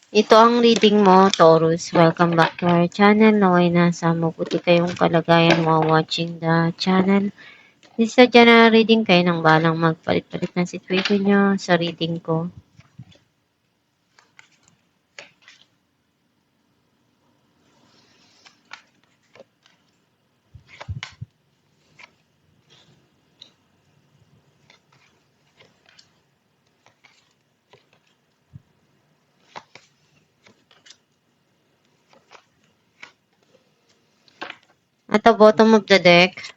Ito ang reading mo, Taurus. Welcome back to our channel. Naway nasa mabuti kayong kalagayan while watching the channel. This is a general reading. Kayo nang balang magpalit-palit ng situation nyo sa reading ko. At the bottom of the deck,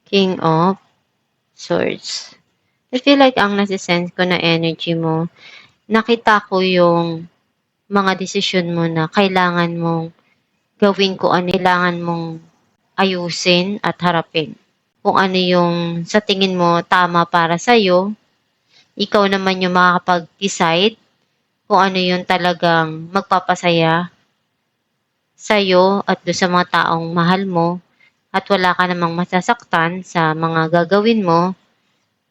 King of Swords. I feel like ang nasisense ko na energy mo, nakita ko yung mga desisyon mo na kailangan mong gawin ko ano, kailangan mong ayusin at harapin. Kung ano yung sa tingin mo tama para sa'yo, ikaw naman yung makakapag-decide kung ano yung talagang magpapasaya sa'yo at do sa mga taong mahal mo at wala ka namang masasaktan sa mga gagawin mo,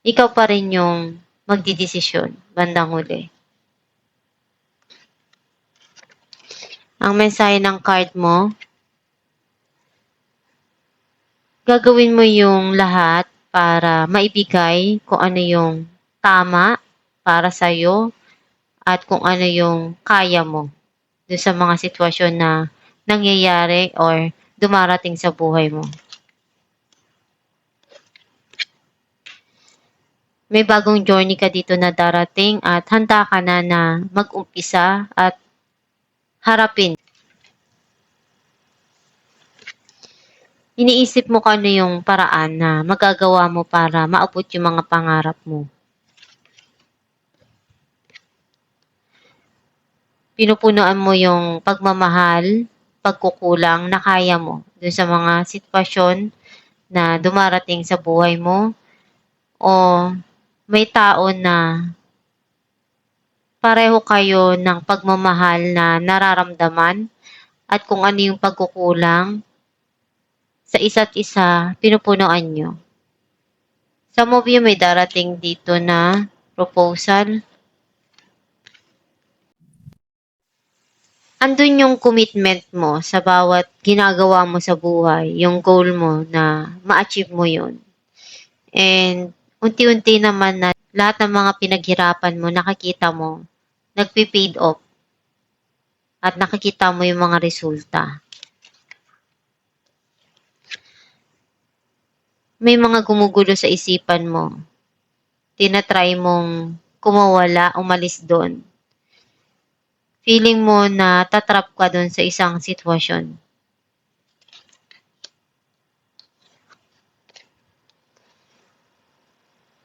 ikaw pa rin yung magdidesisyon bandang huli. Ang mensahe ng card mo, gagawin mo yung lahat para maibigay kung ano yung tama para sa'yo at kung ano yung kaya mo doon sa mga sitwasyon na nangyayari or dumarating sa buhay mo. May bagong journey ka dito na darating at handa ka na mag-umpisa at harapin. Iniisip mo kung ano yung paraan na magagawa mo para maabot yung mga pangarap mo. Pinupunuan mo yung pagmamahal, pagkukulang na kaya mo dun sa mga sitwasyon na dumarating sa buhay mo o may tao na pareho kayo ng pagmamahal na nararamdaman at kung ano yung pagkukulang sa isa't isa, pinupunuan nyo. Some of you may darating dito na proposal. Andun yung commitment mo sa bawat ginagawa mo sa buhay, yung goal mo na ma-achieve mo yun. And unti-unti naman na lahat ng mga pinaghirapan mo, nakikita mo, nagpi-paid off. At nakikita mo yung mga resulta. May mga gumugulo sa isipan mo. Tinatry mong kumawala, umalis doon. Feeling mo na tatrap ka doon sa isang sitwasyon.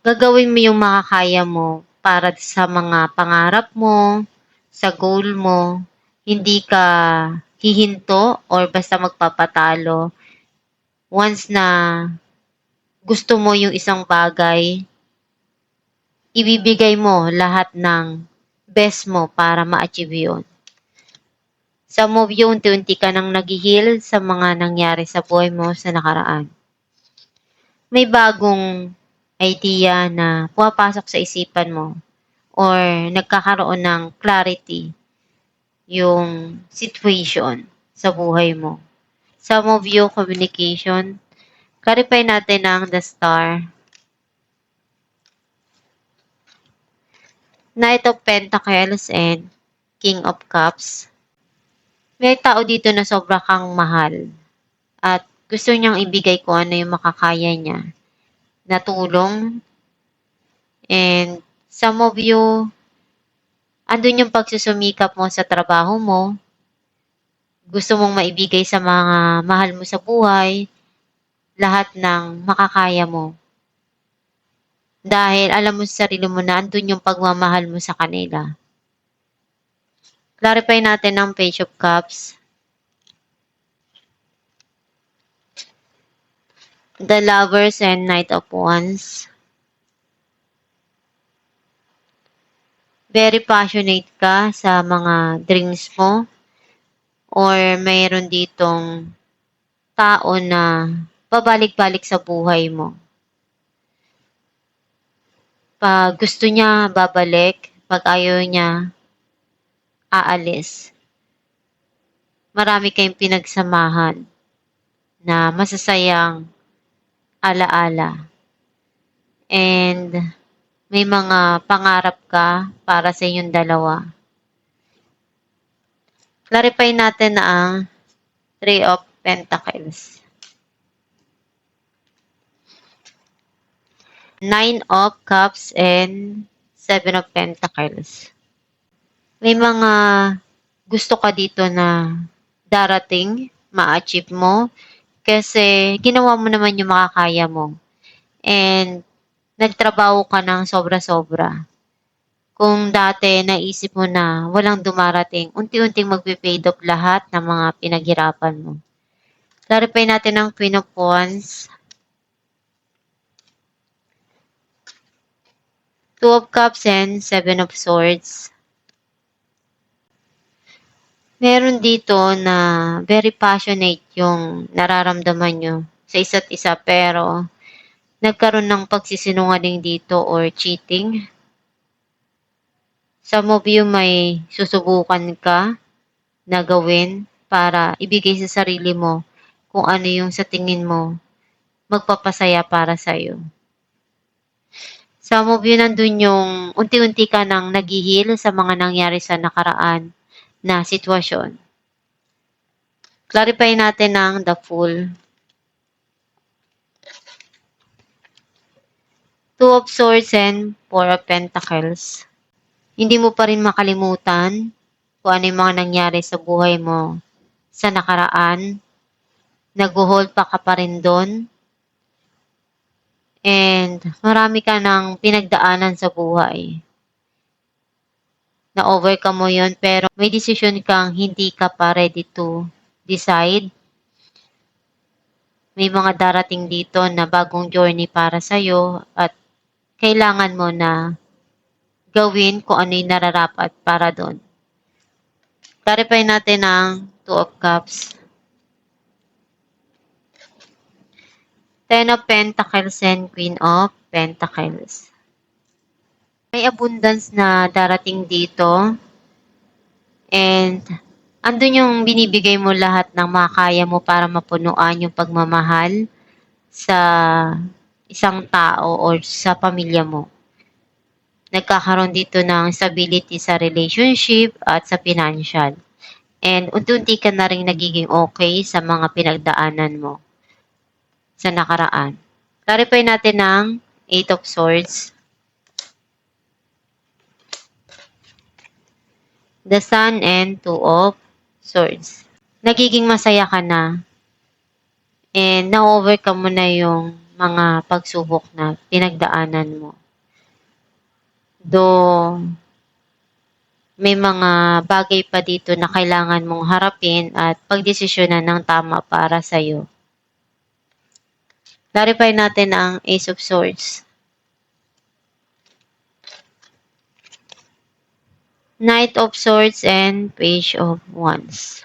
Gagawin mo yung makakaya mo para sa mga pangarap mo, sa goal mo. Hindi ka hihinto or basta magpapatalo. Once na gusto mo yung isang bagay, ibibigay mo lahat ng best mo para ma-achieve yun. Sa move you, unti-unti ka nang nag-heal sa mga nangyari sa buhay mo sa nakaraan. May bagong idea na pumapasok sa isipan mo or nagkakaroon ng clarity yung situation sa buhay mo. Some of you, communication. Clarify natin ang the star. Knight of Pentacles and King of Cups. May tao dito na sobra kang mahal at gusto niyang ibigay ko ano yung makakaya niya na tulong. And some of you, andun yung pagsusumikap mo sa trabaho mo. Gusto mong maibigay sa mga mahal mo sa buhay lahat ng makakaya mo. Dahil alam mo sa sarili mo na andun yung pagmamahal mo sa kanila. Clarify natin ang Page of Cups. The Lovers and Knight of Wands. Very passionate ka sa mga dreams mo or mayroon ditong tao na pabalik-balik sa buhay mo. Pag gusto niya, babalik. Pag ayaw niya, aalis. Marami kayong pinagsamahan na masasayang alaala. And may mga pangarap ka para sa inyong dalawa. Clarify natin na ang Three of Pentacles. Nine of Cups and Seven of Pentacles. May mga gusto ka dito na darating, ma-achieve mo, kasi ginawa mo naman yung makakaya mo. And nagtrabaho ka ng sobra-sobra. Kung dati naisip mo na walang dumarating, unti-unting magpe-paid off lahat ng mga pinaghirapan mo. Clarify natin ang Queen of Wands, Two of Cups and Seven of Swords. Meron dito na very passionate yung nararamdaman nyo sa isa't isa, pero nagkaroon ng pagsisinungaling dito or cheating. Some of you may susubukan ka na gawin para ibigay sa sarili mo kung ano yung sa tingin mo magpapasaya para sa'yo. Some of you nandun yung unti-unti ka nang naghihil sa mga nangyari sa nakaraan na sitwasyon. Clarify natin ang the Fool. Two of Swords and Four of Pentacles. Hindi mo pa rin makalimutan kung ano yung mga nangyari sa buhay mo sa nakaraan. Nag-hold pa ka pa rin doon. And marami ka ng pinagdaanan sa buhay. Na-overcome mo yun, pero may decision kang hindi ka pa ready to decide. May mga darating dito na bagong journey para sa'yo at kailangan mo na gawin kung ano yung nararapat para doon. Clarify natin ang Two of Cups. Ten of Pentacles and Queen of Pentacles. May abundance na darating dito. And andun yung binibigay mo lahat ng makakaya mo para mapunuan yung pagmamahal sa isang tao or sa pamilya mo. Nagkakaroon dito ng stability sa relationship at sa financial. And unti-unti ka na rin nagiging okay sa mga pinagdaanan mo sa nakaraan. Clarify natin ang Eight of Swords, the Sun, and Two of Swords. Nagiging masaya ka na and na-overcome mo na yung mga pagsubok na pinagdaanan mo. Though may mga bagay pa dito na kailangan mong harapin at pagdesisyonan ng tama para sa'yo. Clarify natin ang Ace of Swords, Knight of Swords, and Page of Wands.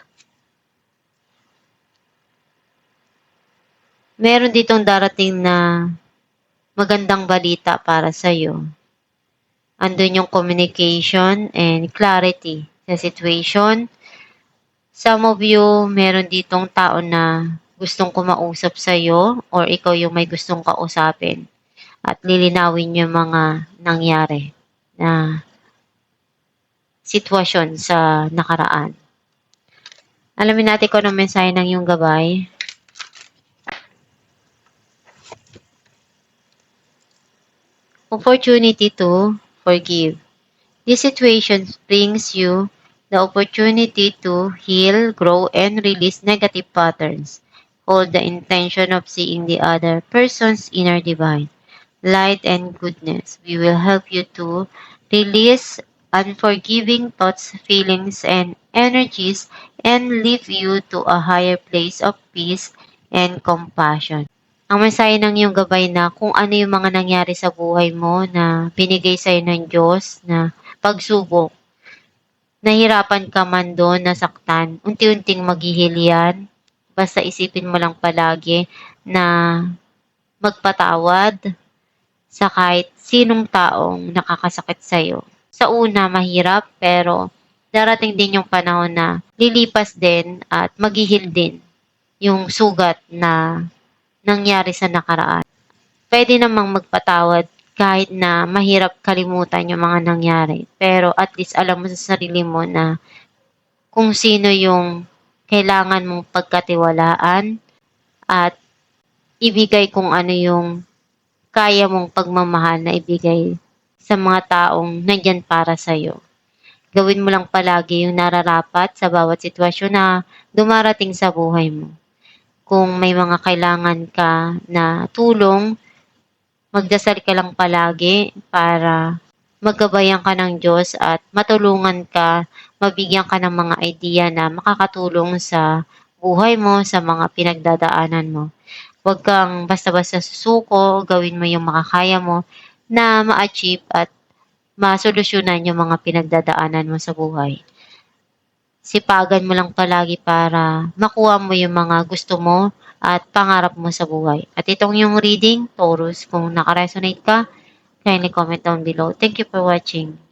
Meron ditong darating na magandang balita para sa'yo. Andun yung communication and clarity sa situation. Some of you, meron ditong tao na gustong kumausap sa'yo or ikaw yung may gustong kausapin at lilinawin yung mga nangyari na sitwasyon sa nakaraan. Alamin natin kung anong mensahe ng iyong gabay. Opportunity to forgive. This situation brings you the opportunity to heal, grow, and release negative patterns. Hold the intention of seeing the other person's inner divine light and goodness. We will help you to release unforgiving thoughts, feelings, and energies and lead you to a higher place of peace and compassion. Ang mensahe ng iyong gabay na kung ano yung mga nangyari sa buhay mo na binigay sa'yo ng Diyos na pagsubok, nahirapan ka man doon, nasaktan, unti-unting maghihil yan. Basta isipin mo lang palagi na magpatawad sa kahit sinong taong nakakasakit sa'yo. Sa una, mahirap, pero darating din yung panahon na lilipas din at maghihil din yung sugat na nangyari sa nakaraan. Pwede namang magpatawad kahit na mahirap kalimutan yung mga nangyari. Pero at least alam mo sa sarili mo na kung sino yung kailangan mong pagkatiwalaan at ibigay kung ano yung kaya mong pagmamahal na ibigay sa mga taong nandyan para sa'yo. Gawin mo lang palagi yung nararapat sa bawat sitwasyon na dumarating sa buhay mo. Kung may mga kailangan ka na tulong, magdasal ka lang palagi para magabayan ka ng Diyos at matulungan ka, mabigyan ka ng mga idea na makakatulong sa buhay mo, sa mga pinagdadaanan mo. Huwag kang basta-basta susuko, gawin mo yung makakaya mo na ma-achieve at masolusyonan yung mga pinagdadaanan mo sa buhay. Sipagan mo lang palagi para makuha mo yung mga gusto mo at pangarap mo sa buhay. At itong yung reading, Taurus, kung nakaresonate ka, kindly comment down below. Thank you for watching.